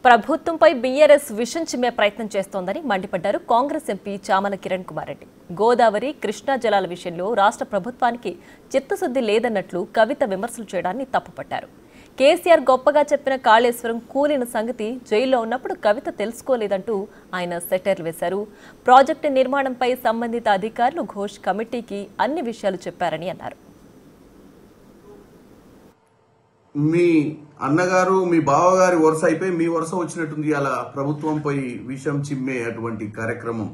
ప్రభుత్వంపై బీఆర్ఎస్ విషం చిమ్మే ప్రయత్నం చేస్తోందని మండిపడ్డారు కాంగ్రెస్ ఎంపీ చామల కిరణ్ కుమార్ రెడ్డి. గోదావరి, కృష్ణా జలాల విషయంలో రాష్ట్ర ప్రభుత్వానికి చిత్తశుద్ధి లేదన్నట్లు కవిత విమర్శలు చేయడాన్ని తప్పుపట్టారు. కేసీఆర్ గొప్పగా చెప్పిన కాళేశ్వరం కూలిన సంగతి జైల్లో ఉన్నప్పుడు కవిత తెలుసుకోలేదంటూ ఆయన సెటైర్లు వేశారు. ప్రాజెక్టు నిర్మాణంపై సంబంధిత అధికారులు ఘోష్ కమిటీకి అన్ని విషయాలు చెప్పారని అన్నారు. మీ అన్నగారు మీ బావగారి వరుస అయిపోయి మీ వరుస వచ్చినట్టుంది. అలా ప్రభుత్వంపై విషం చిమ్మే అటువంటి కార్యక్రమం.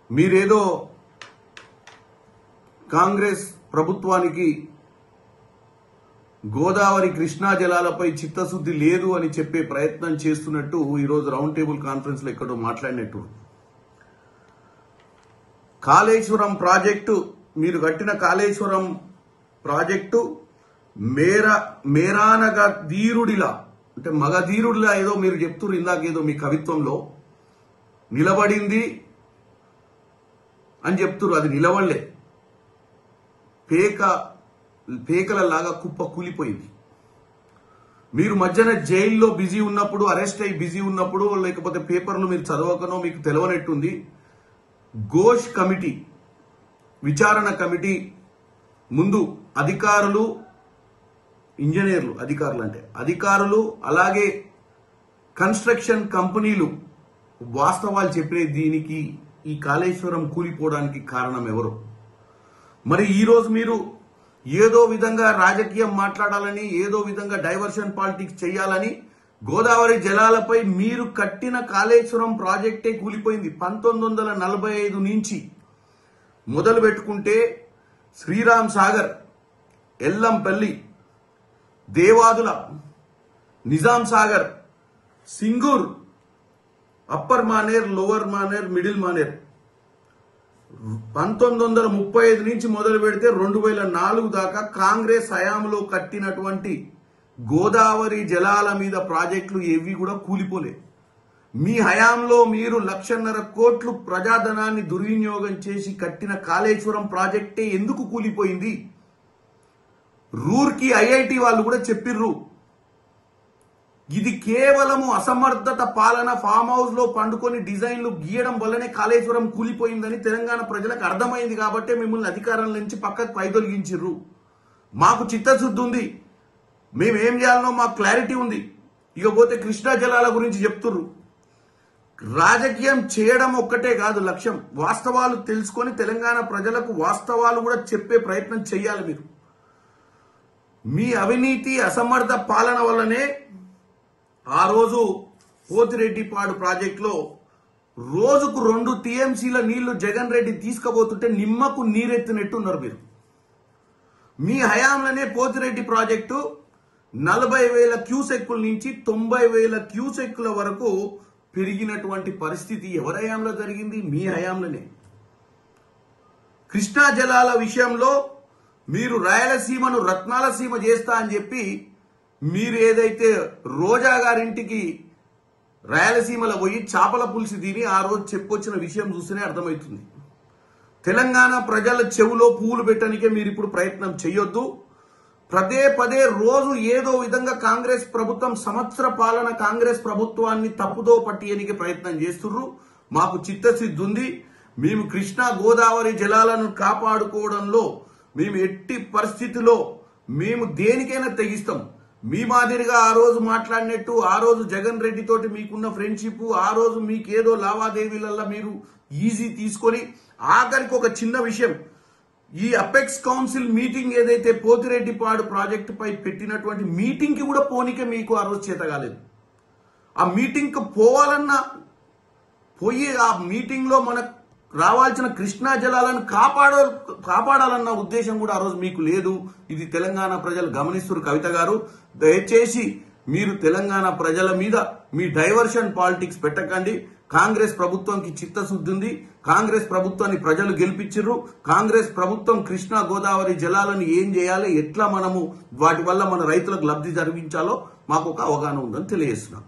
మీరేదో కాంగ్రెస్ ప్రభుత్వానికి గోదావరి, కృష్ణా జలాలపై చిత్తశుద్ధి లేదు అని చెప్పే ప్రయత్నం చేస్తున్నట్టు ఈరోజు రౌండ్ టేబుల్ కాన్ఫరెన్స్ లో ఎక్కడో మాట్లాడినట్టు. కాళేశ్వరం ప్రాజెక్టు, మీరు కట్టిన కాళేశ్వరం ప్రాజెక్టు మేరానగా ధీరుడిలా, అంటే మగధీరుడిలా ఏదో మీరు చెప్తున్నారు. ఇందాకేదో మీ కవిత్వంలో నిలబడింది అని చెప్తున్నారు. అది నిలబడలే, పేకలలాగా కుప్ప కూలిపోయింది. మీరు మధ్యన జైల్లో బిజీ ఉన్నప్పుడు, అరెస్ట్ అయ్యి బిజీ ఉన్నప్పుడు, లేకపోతే పేపర్లు మీరు చదవకనో మీకు తెలవనట్టుంది. ఘోష్ కమిటీ, విచారణ కమిటీ ముందు అధికారులు, ఇంజనీర్లు, అధికారులు అలాగే కన్స్ట్రక్షన్ కంపెనీలు వాస్తవాలు చెప్పే దీనికి, ఈ కాళేశ్వరం కూలిపోవడానికి కారణం ఎవరు? మరి ఈరోజు మీరు ఏదో విధంగా రాజకీయం మాట్లాడాలని, ఏదో విధంగా డైవర్షన్ పాలిటిక్స్ చేయాలని గోదావరి జలాలపై మీరు కట్టిన కాళేశ్వరం ప్రాజెక్టే కూలిపోయింది. 1945 నుంచి మొదలు పెట్టుకుంటే Sriram Sagar, Yellampalli, Devadula, Nizam Sagar, Singur, upper Maner, lower Maner, middle Maner 1935 నుంచి మొదలు పెడితే 2004 దాకా కాంగ్రెస్ హయాంలో కట్టినటువంటి గోదావరి జలాల మీద ప్రాజెక్టులు ఏవి కూడా కూలిపోలే. మీ హయాంలో మీరు 1.5 కోట్లు ప్రజాధనాన్ని దుర్వినియోగం చేసి కట్టిన కాళేశ్వరం ప్రాజెక్టే ఎందుకు కూలిపోయింది? రూర్కి ఐఐటి వాళ్ళు కూడా చెప్పిర్రు, ఇది కేవలము అసమర్థత పాలన, ఫామ్ హౌస్ లో పండుకొని డిజైన్లు గీయడం వల్లనే కాళేశ్వరం కూలిపోయిందని తెలంగాణ ప్రజలకు అర్థమైంది. కాబట్టి మిమ్మల్ని అధికారం నుంచి పక్కకు పైదొలగించిర్రు. మాకు చిత్తశుద్ధి ఉంది, మేమేం చేయాలనో మాకు క్లారిటీ ఉంది. ఇకపోతే కృష్ణా జలాల గురించి చెప్తుర్రు. రాజకీయం చేయడం ఒక్కటే కాదు లక్ష్యం, వాస్తవాలు తెలుసుకొని తెలంగాణ ప్రజలకు వాస్తవాలు కూడా చెప్పే ప్రయత్నం చేయాలి. మీరు మీ అవినీతి, అసమర్థ పాలన వల్లనే ఆ రోజు పోతిరెడ్డిపాడు ప్రాజెక్టులో రోజుకు 2 టీఎంసీల నీళ్లు జగన్ రెడ్డి తీసుకుపోతుంటే నిమ్మకు నీరెత్తినట్టున్నారు మీరు. మీ హయాంలోనే పోతిరెడ్డి ప్రాజెక్టు 40,000 క్యూసెక్కుల నుంచి 90,000 క్యూసెక్కుల వరకు పెరిగినటువంటి పరిస్థితి ఎవరి హయాంలో జరిగింది? మీ హయాంలోనే. కృష్ణా జలాల విషయంలో మీరు రాయలసీమను రత్నాలసీమ చేస్తా అని చెప్పి మీరు ఏదైతే రోజా గారింటికి రాయలసీమలో పోయి చేపల పులుసు తిని ఆ రోజు చెప్పొచ్చిన విషయం చూస్తేనే అర్థమవుతుంది. తెలంగాణ ప్రజల చెవులో పువ్వులు పెట్టడానికే మీరు ఇప్పుడు ప్రయత్నం చేయొద్దు. పదే రోజు ఏదో విధంగా కాంగ్రెస్ ప్రభుత్వం సంవత్సర పాలన కాంగ్రెస్ ప్రభుత్వాన్ని తప్పుదో పట్టియనికి ప్రయత్నం చేస్తుర్రు. మాకు చిత్తశుద్ధి ఉంది. మేము కృష్ణా గోదావరి జలాలను కాపాడుకోవడంలో మేము ఎట్టి పరిస్థితిలో మేము దేనికైనా తెగిస్తాం. మీ మాదిరిగా ఆ రోజు మాట్లాడినట్టు, ఆ రోజు జగన్ రెడ్డి తోటి మీకున్న ఫ్రెండ్షిప్, ఆ రోజు మీకేదో లావాదేవీలల్లో మీరు ఈజీ తీసుకొని, ఆఖరికి ఒక చిన్న విషయం, ఈ అపెక్స్ కౌన్సిల్ మీటింగ్ ఏదైతే పోతిరెడ్డిపాడు ప్రాజెక్టు పై పెట్టినటువంటి మీటింగ్ కి కూడా పోనీకే మీకు ఆ రోజు చేత కాలేదు. ఆ మీటింగ్ కి పోవాలన్నా పోయి ఆ మీటింగ్ లో మనకు రావాల్సిన కృష్ణా జలాలను కాపాడాలన్న ఉద్దేశం కూడా ఆ రోజు మీకు లేదు. ఇది తెలంగాణ ప్రజలు గమనిస్తున్నారు. కవిత గారు, దయచేసి మీరు తెలంగాణ ప్రజల మీద మీ డైవర్షన్ పాలిటిక్స్ పెట్టకండి. కాంగ్రెస్ ప్రభుత్వానికి చిత్తశుద్ధి ఉంది. కాంగ్రెస్ ప్రభుత్వాన్ని ప్రజలు గెలిపించారు. కాంగ్రెస్ ప్రభుత్వం కృష్ణా గోదావరి జలాలను ఏం చేయాలి, ఎట్లా మనము వాటి వల్ల మన రైతులకు లబ్ధి జరిగించాలో మాకు ఒక అవగాహన ఉందని తెలియజేస్తున్నాం.